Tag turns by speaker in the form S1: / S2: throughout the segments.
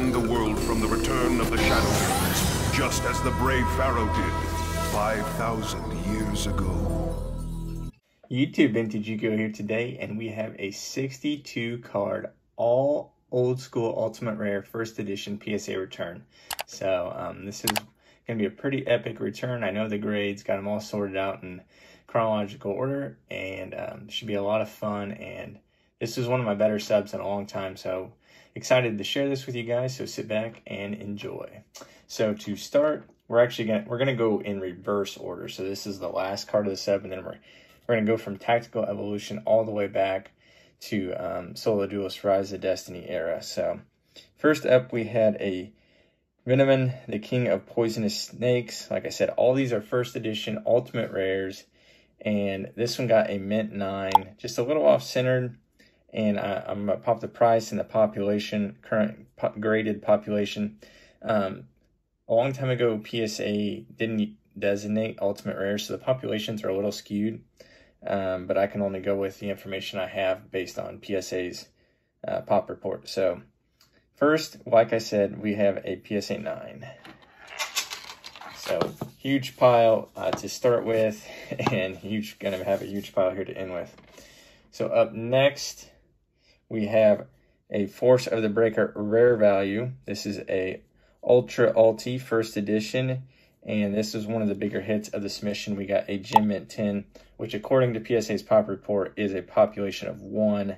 S1: defend the world from the return of the Shadow, just as the brave Pharaoh did 5,000 years ago.
S2: YouTube, Vintage Yugioh here today, and we have a 62 card, all old school Ultimate Rare first edition PSA return. So this is going to be a pretty epic return. I know the grades, got them all sorted out in chronological order, and should be a lot of fun. And this is one of my better subs in a long time, so excited to share this with you guys. So sit back and enjoy. So to start, we're gonna go in reverse order. So this is the last card of the sub, and then we're gonna go from Tactical Evolution all the way back to Solo Duelist Rise of Destiny era. So first up, we had a Venoman, the King of Poisonous Snakes. Like I said, all these are first edition Ultimate Rares, and this one got a mint 9, just a little off-centered. And I'm going to pop the price and the population, current graded population. A long time ago, PSA didn't designate Ultimate Rares, so the populations are a little skewed. But I can only go with the information I have based on PSA's pop report. So first, like I said, we have a PSA 9. So huge pile to start with, and gonna have a huge pile here to end with. So up next, we have a Force of the Breaker rare value. This is a Ultra Ulti first edition, and this is one of the bigger hits of the submission. We got a Gem Mint 10, which according to PSA's pop report is a population of 1,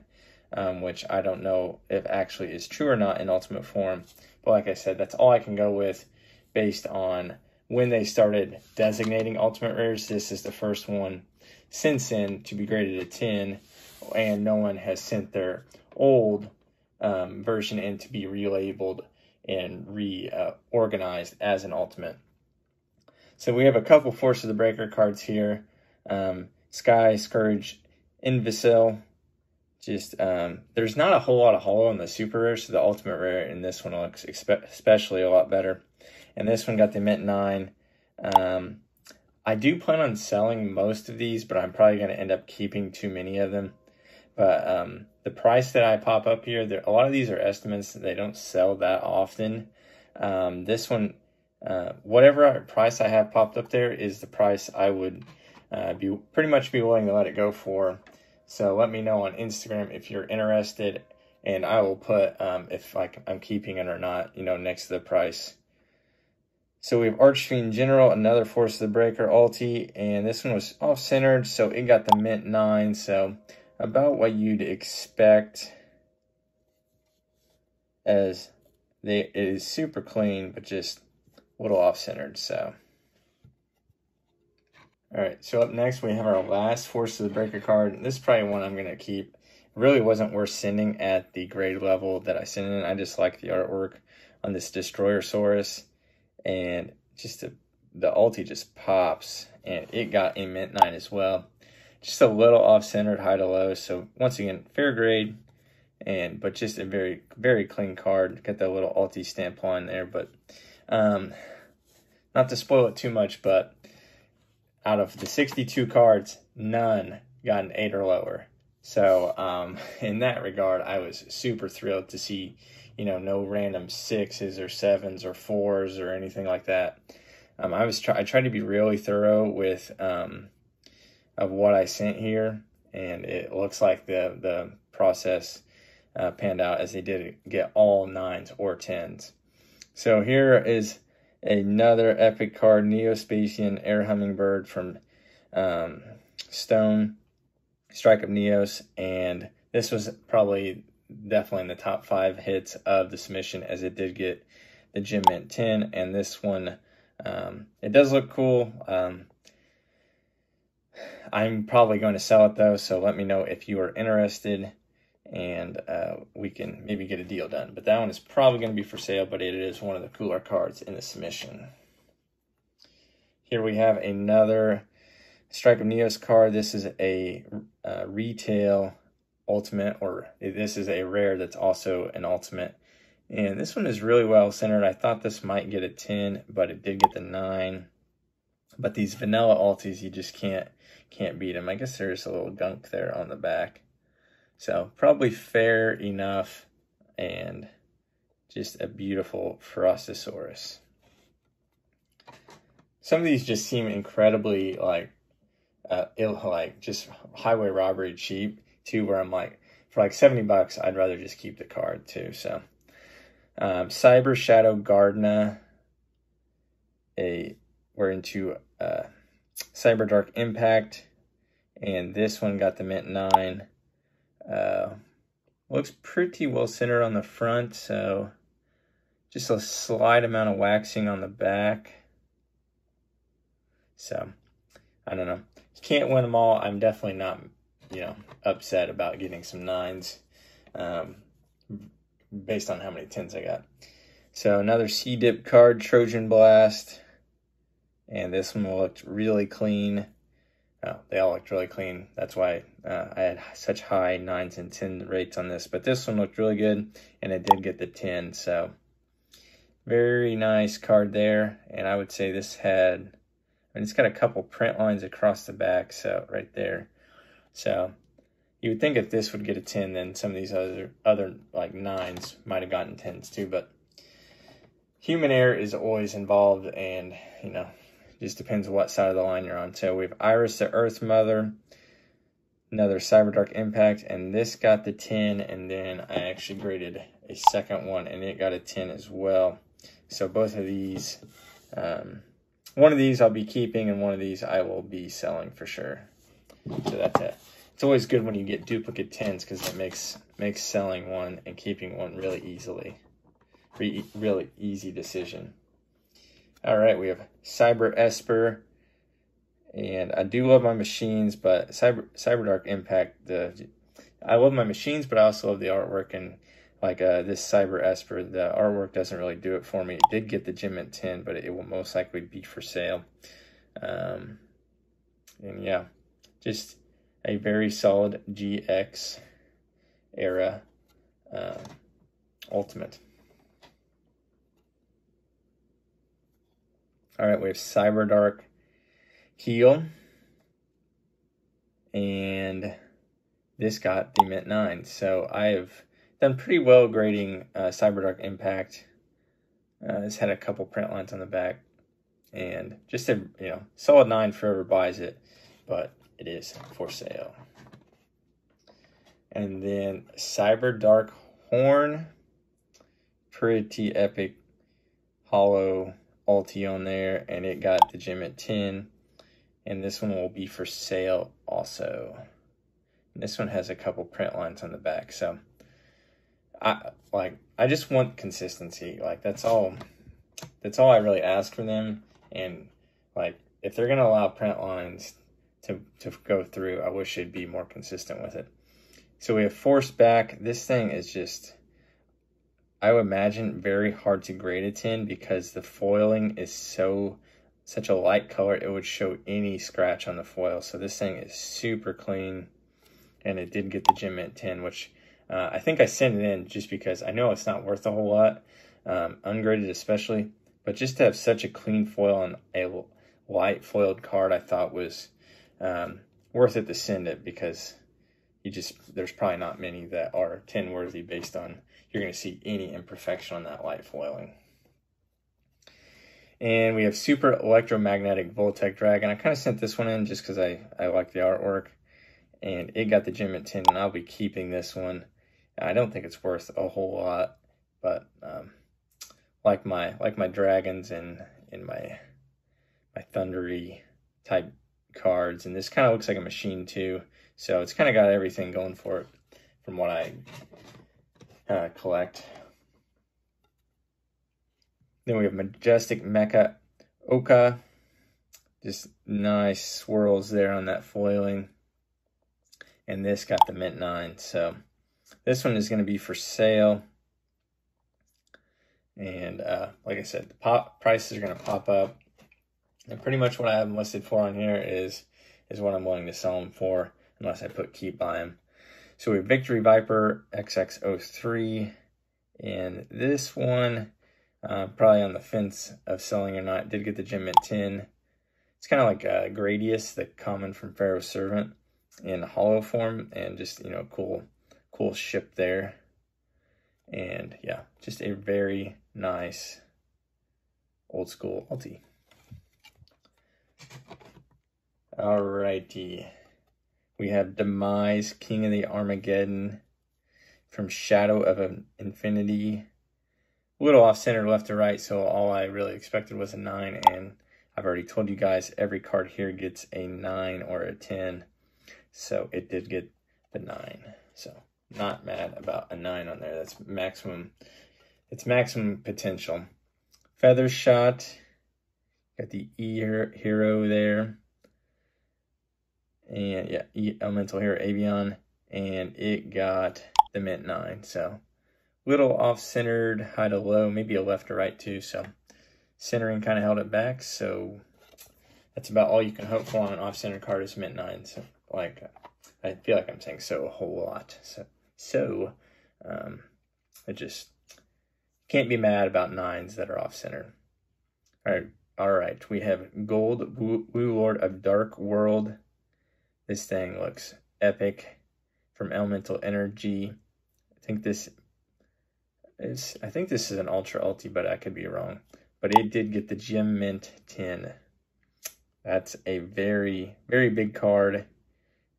S2: which I don't know if actually is true or not in ultimate form. But like I said, that's all I can go with based on when they started designating ultimate rares. This is the first one since then to be graded a 10, and no one has sent their old version in to be relabeled and reorganized as an ultimate. So we have a couple Force of the Breaker cards here. Sky, Scourge, Invisible. Just there's not a whole lot of holo in the super rare, so the ultimate rare in this one looks especially a lot better. And this one got the mint 9. I do plan on selling most of these, but I'm probably going to end up keeping too many of them. But the price that I pop up here, a lot of these are estimates. They don't sell that often. This one, whatever price I have popped up there is the price I would pretty much be willing to let it go for. So let me know on Instagram if you're interested, and I will put if I'm keeping it or not, next to the price. So we have Archfiend General, another Force of the Breaker ulti, and this one was off-centered, so it got the mint 9. So about what you'd expect, as it is super clean, but just a little off-centered. So alright, so up next we have our last Force of the Breaker card. This is probably one I'm going to keep. It really wasn't worth sending at the grade level that I sent in. I just like the artwork on this Destroyer-saurus, and just the ulti just pops, and it got a mint 9 as well. Just a little off-centered, high to low. So once again, fair grade, but just a very, very clean card. Got that little ulti stamp on there, but not to spoil it too much, but out of the 62 cards, none got an 8 or lower. So in that regard, I was super thrilled to see, no random 6s or 7s or 4s or anything like that. I tried to be really thorough with of what I sent here, and it looks like the process panned out, as they did get all 9s or 10s. So here is another epic card, Neospatian Air Hummingbird from Stone, Strike of Neos, and this was definitely in the top 5 hits of the submission, as it did get the Gem Mint 10, and this one, it does look cool. I'm probably going to sell it though, so let me know if you are interested, and we can maybe get a deal done. But that one is probably going to be for sale, but it is one of the cooler cards in the submission. Here we have another Strike of Neos card. This is a retail ultimate, or this is a rare that's also an ultimate. And this one is really well centered. I thought this might get a 10, but it did get the 9. But these vanilla ultis, you just can't beat them. I guess there's a little gunk there on the back. So probably fair enough, and Just a beautiful Frostosaurus. Some of these just seem incredibly like just highway robbery cheap too, where I'm like, for like 70 bucks, I'd rather just keep the card too. So Cyber Shadow Gardna, we're into Cyber Dark Impact, and this one got the mint 9. Looks pretty well centered on the front, so just a slight amount of waxing on the back. So I don't know. You can't win them all. I'm definitely not, upset about getting some 9s based on how many 10s I got. So another C-Dip card, Trojan Blast. And this one looked really clean. Oh, they all looked really clean. That's why I had such high 9s and 10 rates on this. But this one looked really good, and it did get the 10. So very nice card there. And I would say this had, it's got a couple print lines across the back, so right there. So you would think if this would get a 10, then some of these other like 9s might have gotten 10s too. But human error is always involved, and just depends what side of the line you're on. So we have Iris the Earth Mother, another Cyber Dark Impact, and this got the 10, and then I actually graded a second one, and it got a 10 as well. So both of these, one of these I'll be keeping, and one of these I will be selling for sure. So that's it. It's always good when you get duplicate 10s, because it makes selling one and keeping one really easy decision. All right, we have Cyber Esper, and I do love my machines, but Cyber Dark Impact, I love my machines, but I also love the artwork, and like this Cyber Esper, the artwork doesn't really do it for me. It did get the Gem Mint 10, but it will most likely be for sale. And yeah, just a very solid GX era Ultimate. All right, we have Cyber Dark Heel, and this got the mint 9. So I have done pretty well grading Cyber Dark Impact. It's had a couple print lines on the back, and just a solid 9 for whoever buys it, but it is for sale. And then Cyber Dark Horn, pretty epic hollow ulti on there, and it got the Gem at 10, and this one will be for sale also. And this one has a couple print lines on the back, so I just want consistency. Like that's all I really ask for them. And like if they're gonna allow print lines to go through, I wish they'd be more consistent with it. So we have Force Back. This thing is just, I would imagine, very hard to grade a 10 because the foiling is such a light color, it would show any scratch on the foil. So this thing is super clean, and it did get the Gem Mint 10, which I think I sent it in just because I know it's not worth a whole lot, ungraded especially, but just to have such a clean foil on a light foiled card, I thought was worth it to send it, because there's probably not many that are 10 worthy based on you're going to see any imperfection on that light foiling. And we have Super Electromagnetic Voltec Dragon. I kind of sent this one in just because I like the artwork, and it got the Gem at 10, and I'll be keeping this one. I don't think it's worth a whole lot, but like my dragons and my thundery type cards, and this kind of looks like a machine too, so it's kind of got everything going for it from what I collect. Then we have Majestic Mecha Oka, just nice swirls there on that foiling, and this got the mint 9, so this one is going to be for sale. And like I said, the prices are going to pop up, and pretty much what I have them listed for on here is what I'm willing to sell them for, unless I put keep by them. So we have Victory Viper XX03, and this one probably on the fence of selling or not. Did get the Gem Mint 10. It's kind of like Gradius, the common from Pharaoh's Servant, in hollow form, and just cool ship there. And yeah, just a very nice old school ulti. Alrighty. We have Demise, King of the Armageddon from Shadow of Infinity. A little off-center left to right, so all I really expected was a 9, and I've already told you guys every card here gets a 9 or a 10, so it did get the 9. So not mad about a 9 on there. That's maximum. It's maximum potential. Feather Shot. Got the hero there. And yeah, Elemental Hero Avion. And it got the mint 9. So little off-centered, high to low, maybe a left to right too. So centering kind of held it back. So that's about all you can hope for on an off-center card is mint 9. So like, I feel like I'm saying so a whole lot. So I just can't be mad about 9s that are off-center. All right. We have Gold Woo Lord of Dark World. This thing looks epic from Elemental Energy. I think this is an Ultra Ulti, but I could be wrong. But it did get the Gem Mint 10. That's a very, very big card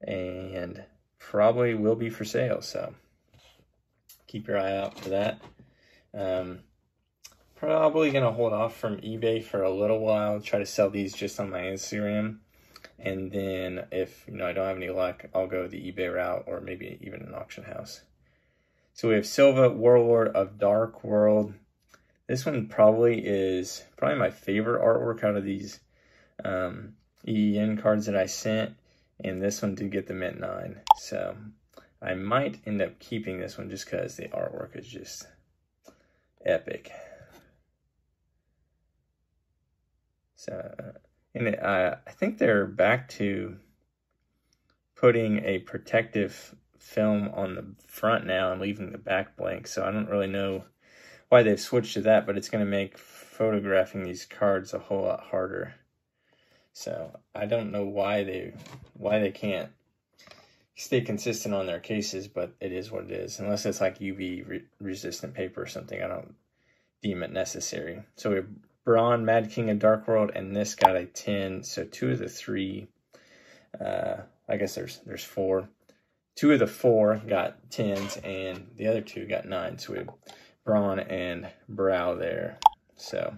S2: and probably will be for sale. So keep your eye out for that. Probably going to hold off from eBay for a little while. Try to sell these just on my Instagram. And then if I don't have any luck, I'll go the eBay route or maybe even an auction house. So we have Silva, Warlord of Dark World. This one is probably my favorite artwork out of these EEN cards that I sent. And this one did get the mint 9. So I might end up keeping this one just because the artwork is just epic. So, and I think they're back to putting a protective film on the front now and leaving the back blank. So I don't really know why they've switched to that, but it's going to make photographing these cards a whole lot harder. So I don't know why they can't stay consistent on their cases, but it is what it is. Unless it's like UV resistant paper or something, I don't deem it necessary. So we have Braun, Mad King of Dark World, and this got a 10. So 2 of the 3, I guess there's 4. 2 of the 4 got 10s, and the other 2 got 9s. So we have Braun and Brow there. So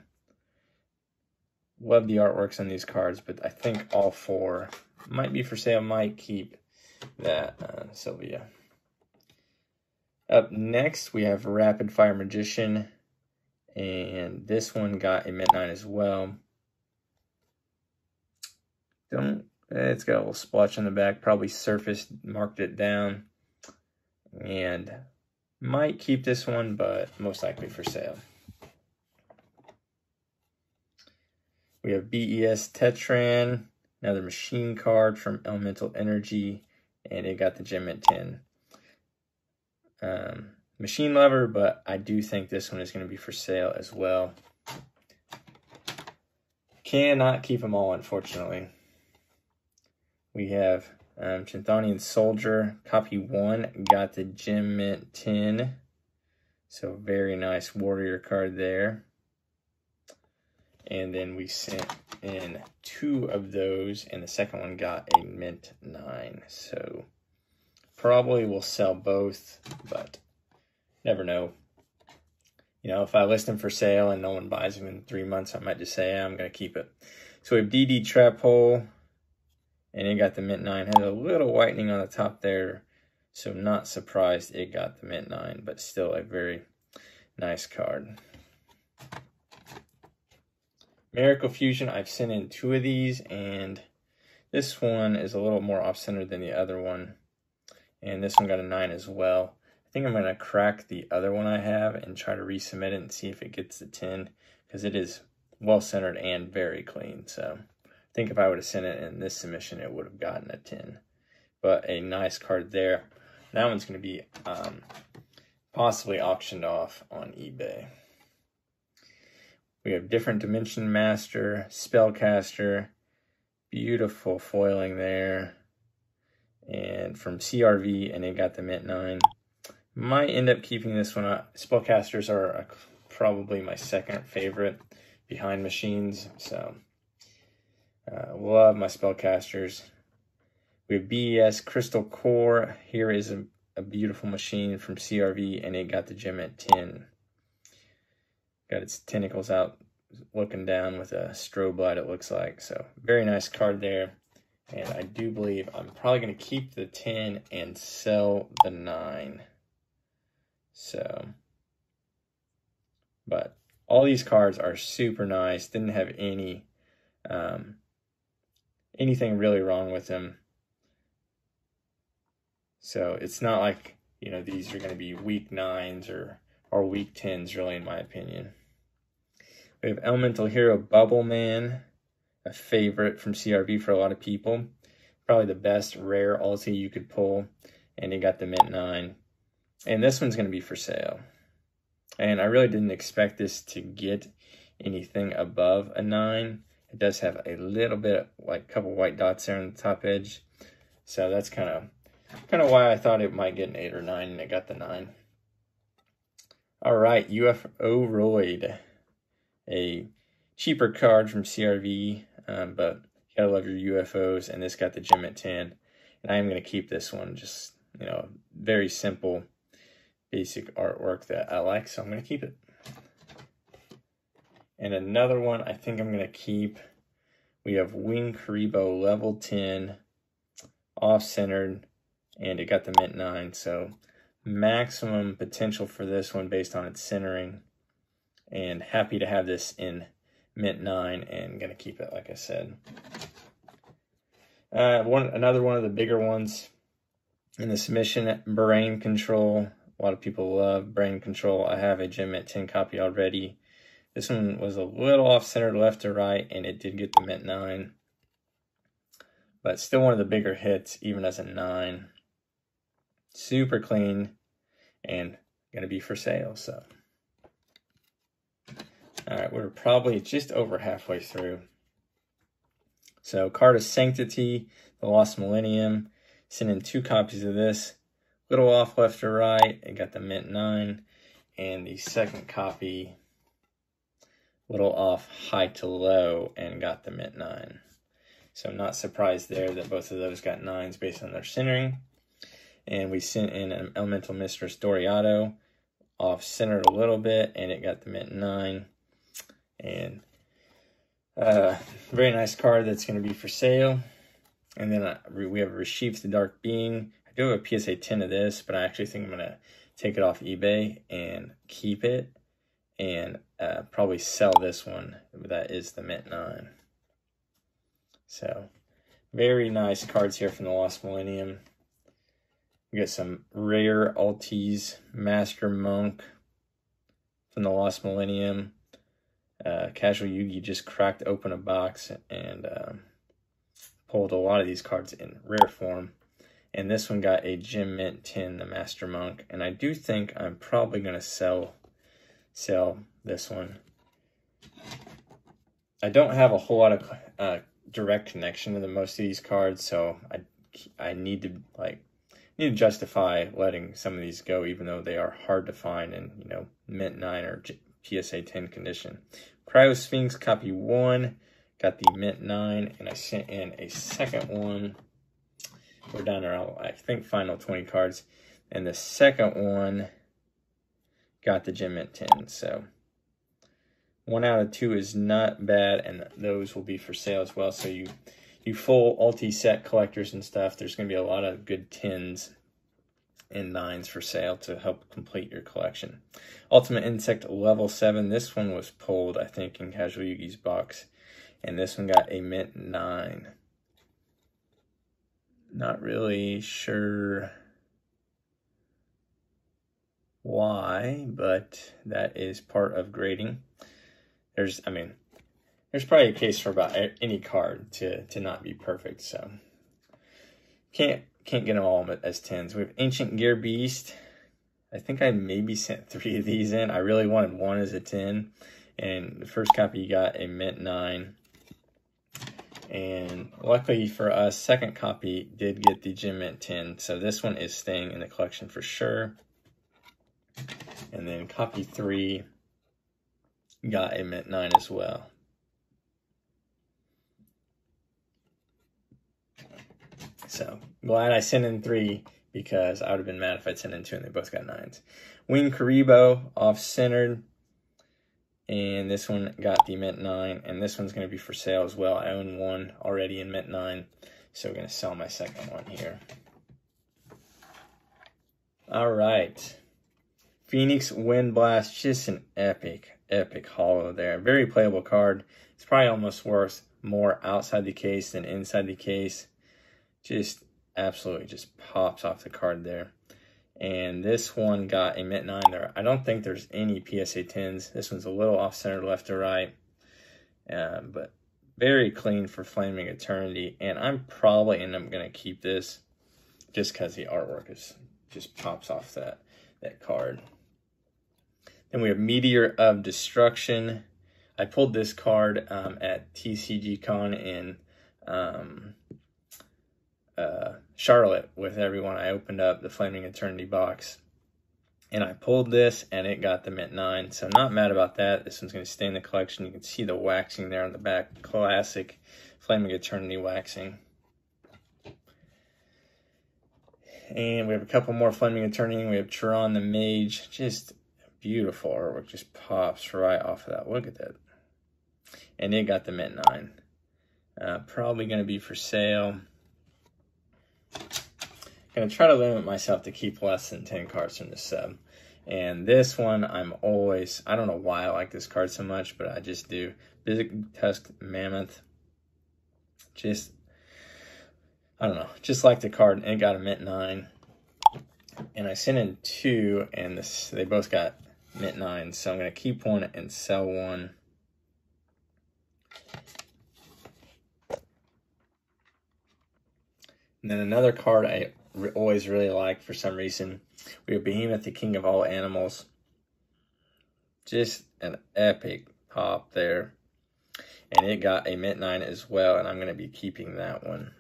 S2: love the artworks on these cards, but I think all 4 might be for sale. Might keep that Sylvia. Up next, we have Rapid Fire Magician. And this one got a mint 9 as well. It's got a little splotch on the back. Probably surfaced, marked it down. And might keep this one, but most likely for sale. We have BES Tetran. Another machine card from Elemental Energy. And it got the Gem Mint 10. Machine Lover, but I do think this one is going to be for sale as well. Cannot keep them all, unfortunately. We have Chinthonian Soldier, copy 1, got the Gem Mint 10. So very nice warrior card there. And then we sent in 2 of those, and the second one got a mint 9. So probably will sell both, but never know. If I list them for sale and no one buys them in 3 months, I might just say, I'm going to keep it. So we have DD Trap Hole, and it got the mint 9. Has a little whitening on the top there, so not surprised it got the mint 9, but still a very nice card. Miracle Fusion, I've sent in 2 of these, and this one is a little more off-center than the other one. And this one got a 9 as well. I think I'm going to crack the other one I have and try to resubmit it and see if it gets the 10, because it is well-centered and very clean. So I think if I would have sent it in this submission, it would have gotten a 10. But a nice card there. That one's going to be possibly auctioned off on eBay. We have Different Dimension Master, Spellcaster, beautiful foiling there. And from CRV, and it got the mint 9. Might end up keeping this one. Spellcasters are probably my second favorite behind machines, so love my spellcasters. We have BES Crystal Core. Here is a beautiful machine from CRV, and it got the gem at 10. Got its tentacles out looking down with a strobe light, it looks like. So very nice card there. And I do believe I'm probably going to keep the 10 and sell the 9. So, but all these cards are super nice. Didn't have any anything really wrong with them. So it's not like, you know, these are going to be weak 9s or weak 10s, really, in my opinion. We have Elemental Hero Bubble Man, a favorite from CRV for a lot of people. Probably the best rare ulti you could pull, and it got the mint 9. And this one's going to be for sale. And I really didn't expect this to get anything above a 9. It does have a little bit, like a couple white dots there on the top edge. So that's kind of why I thought it might get an 8 or 9, and it got the 9. All right, UFO Roid, a cheaper card from CRV, but you gotta love your UFOs, and this got the gem at 10. And I am going to keep this one, just, you know, very simple, basic artwork that I like, so I'm going to keep it. And another one I think I'm going to keep, we have Wing Kuribo level 10, off-centered, and it got the mint 9, so maximum potential for this one based on its centering, and happy to have this in mint 9 and going to keep it, like I said. Another one of the bigger ones in the submission, Brain Control. A lot of people love Brain Control. I have a gem mint 10 copy already. This one was a little off-centered left to right, and it did get the mint 9. But still one of the bigger hits, even as a 9. Super clean, and going to be for sale, so. Alright, we're probably just over halfway through. So, Card of Sanctity, The Lost Millennium. Sent in 2 copies of this. Little off left to right, it got the mint 9. And the second copy, little off high to low, and got the mint 9. So not surprised there that both of those got 9s based on their centering. And we sent in an Elemental Mistress Doriado, off-centered a little bit, and it got the mint 9. And very nice card that's going to be for sale. And then we have Reshif the Dark Being. I do have a PSA 10 of this, but I actually think I'm going to take it off eBay and keep it. And probably sell this one. That is the mint 9. So, very nice cards here from the Lost Millennium. We got some rare ultis, Master Monk from the Lost Millennium. Casual Yugi just cracked open a box and pulled a lot of these cards in rare form. And this one got a gem mint 10, the Master Monk. And I do think I'm probably going to sell this one. I don't have a whole lot of direct connection to most of these cards, so I need to justify letting some of these go, even though they are hard to find in, you know, mint 9 or PSA 10 condition. Cryo Sphinx copy 1 got the mint 9, and I sent in a second one. We're down there, I think, final 20 cards, and the second one got the gem mint 10. So 1 out of 2 is not bad, and those will be for sale as well. So you full ulti set collectors and stuff, there's going to be a lot of good 10s and 9s for sale to help complete your collection. Ultimate Insect level 7. This one was pulled, I think, in Casual Yugi's box, and this one got a mint 9. Not really sure why, but that is part of grading. There's probably a case for about any card to not be perfect, so can't get them all as 10s. We have Ancient Gear Beast. I think I maybe sent 3 of these in. I really wanted 1 as a 10, and the first copy got a mint 9. And luckily for us, second copy did get the gem mint 10, so this one is staying in the collection for sure. And then copy 3 got a mint 9 as well. So glad I sent in 3 because I would have been mad if I'd sent in 2 and they both got 9s. Wing Kuribo off-centered. And this one got the mint 9. And this one's going to be for sale as well. I own one already in mint 9. So we're going to sell my second one here. All right. Phoenix Wind Blast. Just an epic holo there. Very playable card. It's probably almost worth more outside the case than inside the case. Just absolutely just pops off the card there. And this one got a mint 9 there. I don't think there's any PSA 10s. This one's a little off-center left to right. But very clean for Flaming Eternity. And I'm probably end up going to keep this just because the artwork just pops off that card. Then we have Meteor of Destruction. I pulled this card at TCG Con in Charlotte with everyone. I opened up the Flaming Eternity box and I pulled this and it got the mint 9. So not mad about that. This one's going to stay in the collection. You can see the waxing there on the back. Classic Flaming Eternity waxing. And we have a couple more Flaming Eternity. We have Chiron the Mage. Just beautiful artwork. Just pops right off of that. Look at that. And it got the mint 9. Probably going to be for sale. Going to try to limit myself to keep less than 10 cards from the sub. And this one, I don't know why I like this card so much, but I just do. Big Tusked Mammoth. Just, I don't know, just like the card, and it got a mint 9. And I sent in 2, and they both got mint 9, so I'm going to keep one and sell one. And then another card I always really like for some reason, we have Behemoth, the King of All Animals. Just an epic pop there. And it got a mint 9 as well, and I'm going to be keeping that one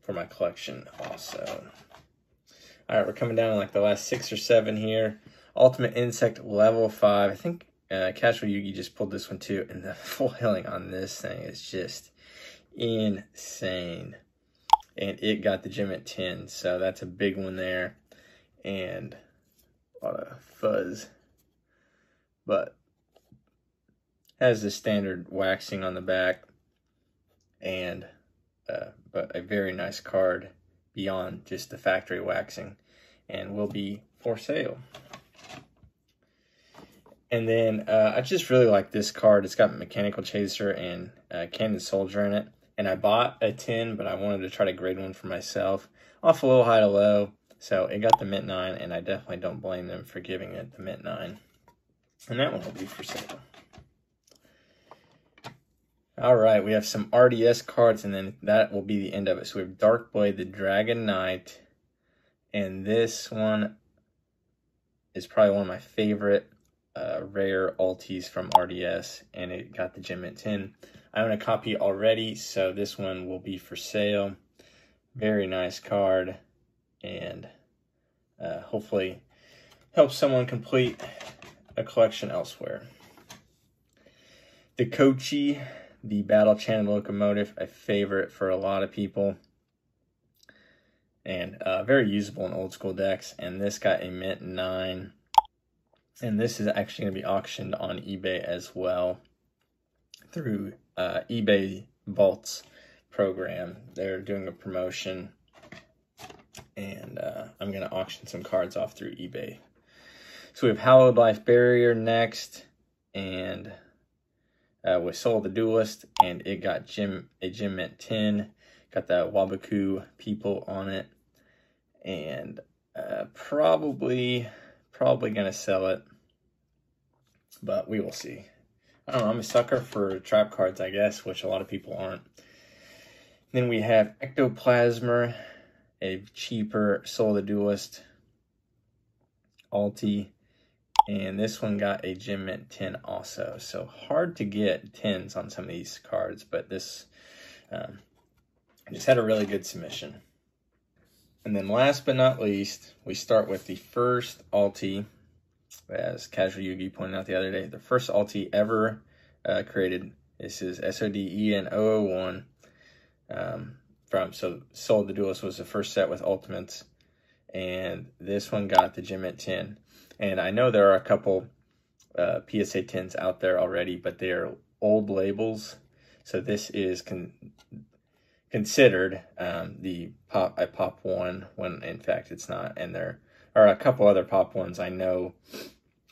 S2: for my collection also. All right, we're coming down to like the last 6 or 7 here. Ultimate Insect level 5. I think Casual Yugi just pulled this one too, and the foiling on this thing is just insane. And it got the gem at 10, so that's a big one there. And a lot of fuzz. But has the standard waxing on the back. And but a very nice card beyond just the factory waxing. And will be for sale. And then I just really like this card. It's got Mechanical Chaser and Cannon Soldier in it. And I bought a 10, but I wanted to try to grade one for myself. Off a little high to low. So it got the mint 9, and I definitely don't blame them for giving it the mint 9. And that one will be for sale. All right, we have some RDS cards, and then that will be the end of it. So we have Darkblade, the Dragon Knight. And this one is probably one of my favorite rare ultis from RDS, and it got the gem at 10. I own a copy already, so this one will be for sale. Very nice card, and hopefully help someone complete a collection elsewhere. The Kochi, the Battle Chanted Locomotive, a favorite for a lot of people, and very usable in old school decks. And this got a mint 9. And this is actually going to be auctioned on eBay as well through eBay Vaults program. They're doing a promotion, and I'm going to auction some cards off through eBay. So we have Hallowed Life Barrier next, and with Soul the Duelist, and it got a gem mint 10. Got the Wabaku people on it, and probably going to sell it, but we will see. I don't know, I'm a sucker for trap cards, I guess, which a lot of people aren't. Then we have Ectoplasmer, a cheaper Soul the Duelist ulti, and this one got a gem mint 10 also. So hard to get 10s on some of these cards, but this just had a really good submission. And then last but not least, we start with the first ulti, as Casual Yugi pointed out the other day, the first ulti ever created. This is SOD EN001 so Soul the Duelist was the first set with ultimates, and this one got the Gem at 10. And I know there are a couple PSA 10s out there already, but they're old labels, so this is considered the pop 1 when in fact it's not. And there are a couple other pop 1s I know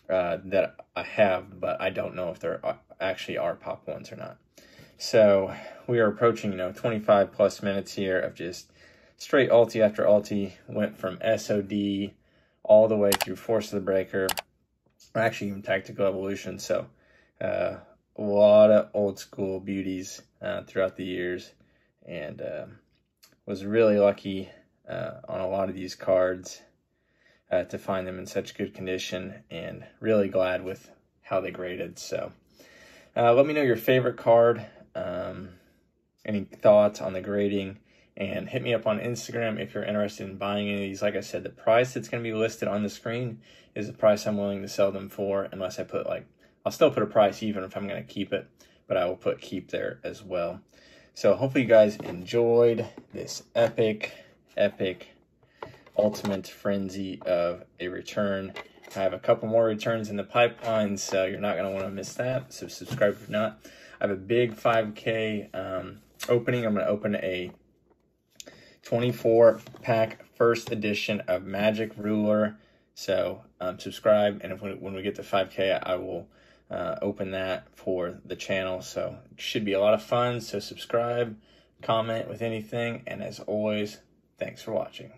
S2: that I have, but I don't know if there actually are pop 1s or not. So we are approaching 25 plus minutes here of just straight ulti after ulti. Went from SOD all the way through Force of the Breaker, or actually even Tactical Evolution. So a lot of old school beauties throughout the years, and was really lucky on a lot of these cards to find them in such good condition, and really glad with how they graded. So let me know your favorite card, any thoughts on the grading, and hit me up on Instagram if you're interested in buying any of these. Like I said, the price that's going to be listed on the screen is the price I'm willing to sell them for, unless I put I'll still put a price even if I'm going to keep it, but I will put keep there as well. So hopefully you guys enjoyed this epic ultimate frenzy of a return. I have a couple more returns in the pipeline, so you're not going to want to miss that. So subscribe if not. I have a big 5K opening. I'm going to open a 24-pack first edition of Magic Ruler. So subscribe, and when we get to 5K, I will open that for the channel. So it should be a lot of fun. So subscribe, comment with anything, and as always, thanks for watching.